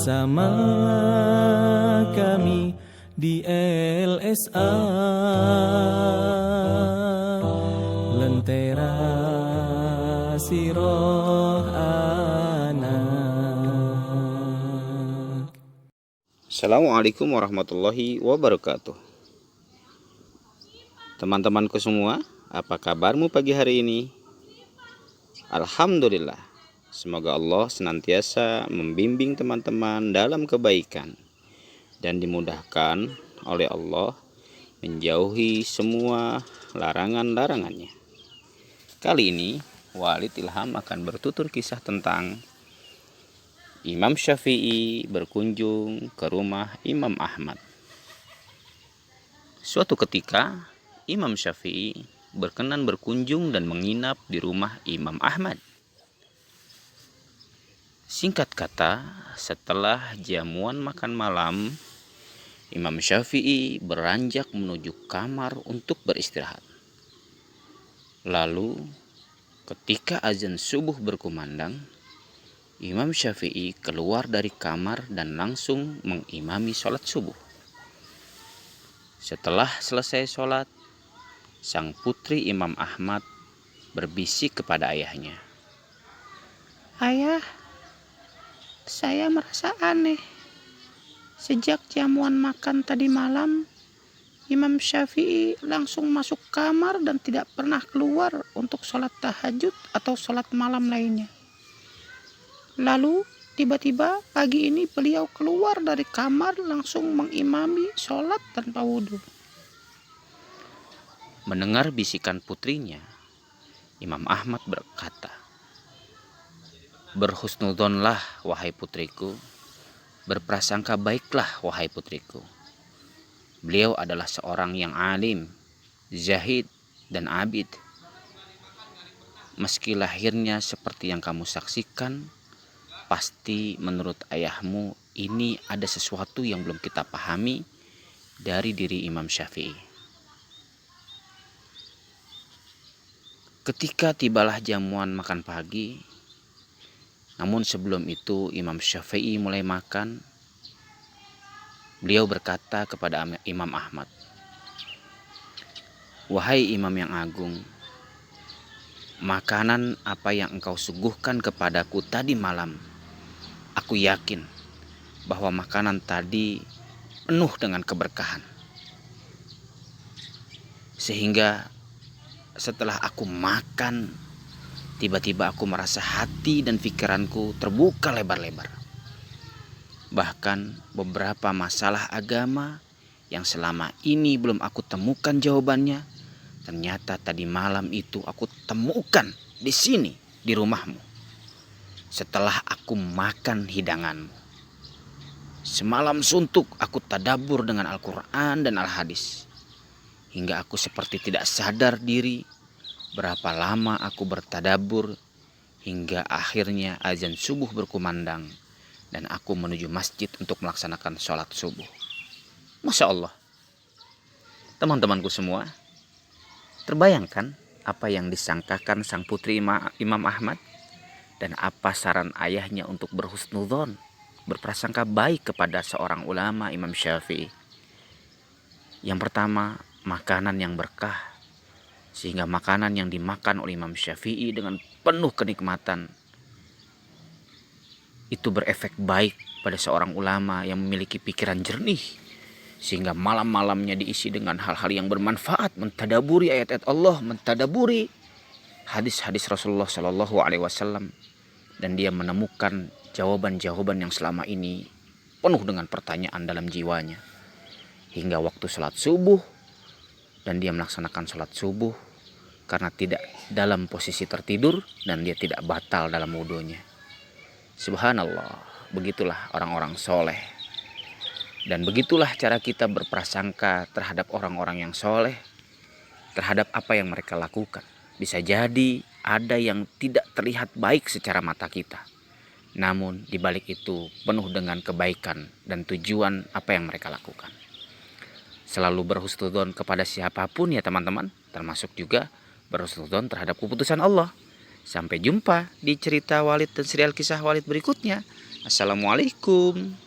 bersama kami di LSA Lentera Siroh Anak. Assalamualaikum warahmatullahi wabarakatuh. Teman-temanku semua, apa kabarmu pagi hari ini? Alhamdulillah. Semoga Allah senantiasa membimbing teman-teman dalam kebaikan dan dimudahkan oleh Allah menjauhi semua larangan-larangannya. Kali ini Walid Ilham akan bertutur kisah tentang Imam Syafi'i berkunjung ke rumah Imam Ahmad. Suatu ketika Imam Syafi'i berkenan berkunjung dan menginap di rumah Imam Ahmad. Singkat kata, setelah jamuan makan malam, Imam Syafi'i beranjak menuju kamar untuk beristirahat. Lalu, ketika azan subuh berkumandang, Imam Syafi'i keluar dari kamar dan langsung mengimami sholat subuh. Setelah selesai sholat, sang putri Imam Ahmad berbisik kepada ayahnya. Ayah, saya merasa aneh. Sejak jamuan makan tadi malam, Imam Syafi'i langsung masuk kamar dan tidak pernah keluar untuk sholat tahajud atau sholat malam lainnya. Lalu tiba-tiba pagi ini beliau keluar dari kamar langsung mengimami sholat tanpa wudhu. Mendengar bisikan putrinya, Imam Ahmad berkata, "Berhusnudzonlah wahai putriku, berprasangka baiklah wahai putriku. Beliau adalah seorang yang alim, zahid, dan abid. Meski lahirnya seperti yang kamu saksikan, pasti menurut ayahmu ini ada sesuatu yang belum kita pahami dari diri Imam Syafi'i." Ketika tibalah jamuan makan pagi, namun sebelum itu Imam Syafi'i mulai makan, beliau berkata kepada Imam Ahmad, "Wahai Imam yang agung, makanan apa yang engkau suguhkan kepadaku tadi malam, aku yakin bahwa makanan tadi penuh dengan keberkahan. Sehingga setelah aku makan, tiba-tiba aku merasa hati dan pikiranku terbuka lebar-lebar. Bahkan beberapa masalah agama yang selama ini belum aku temukan jawabannya, ternyata tadi malam itu aku temukan di sini, di rumahmu. Setelah aku makan hidanganmu. Semalam suntuk aku tadabbur dengan Al-Quran dan Al-Hadis. Hingga aku seperti tidak sadar diri berapa lama aku bertadabbur hingga akhirnya azan subuh berkumandang dan aku menuju masjid untuk melaksanakan sholat subuh." Masya Allah. Teman-temanku semua, terbayangkan apa yang disangkakan sang putri Imam Ahmad dan apa saran ayahnya untuk berhusnudzon, berprasangka baik kepada seorang ulama Imam Syafi'i. Yang pertama, makanan yang berkah, sehingga makanan yang dimakan oleh Imam Syafi'i dengan penuh kenikmatan itu berefek baik pada seorang ulama yang memiliki pikiran jernih, sehingga malam-malamnya diisi dengan hal-hal yang bermanfaat, mentadaburi ayat-ayat Allah, mentadaburi hadis-hadis Rasulullah Shallallahu Alaihi Wasallam, dan dia menemukan jawaban-jawaban yang selama ini penuh dengan pertanyaan dalam jiwanya. Hingga waktu sholat subuh, dan dia melaksanakan sholat subuh karena tidak dalam posisi tertidur dan dia tidak batal dalam wudhunya. Subhanallah, begitulah orang-orang soleh. Dan begitulah cara kita berprasangka terhadap orang-orang yang soleh, terhadap apa yang mereka lakukan. Bisa jadi ada yang tidak terlihat baik secara mata kita, namun dibalik itu penuh dengan kebaikan dan tujuan apa yang mereka lakukan. Selalu berhusnudzon kepada siapapun ya teman-teman, termasuk juga berhusnudzon terhadap keputusan Allah. Sampai jumpa di cerita Walid dan serial kisah Walid berikutnya. Assalamualaikum.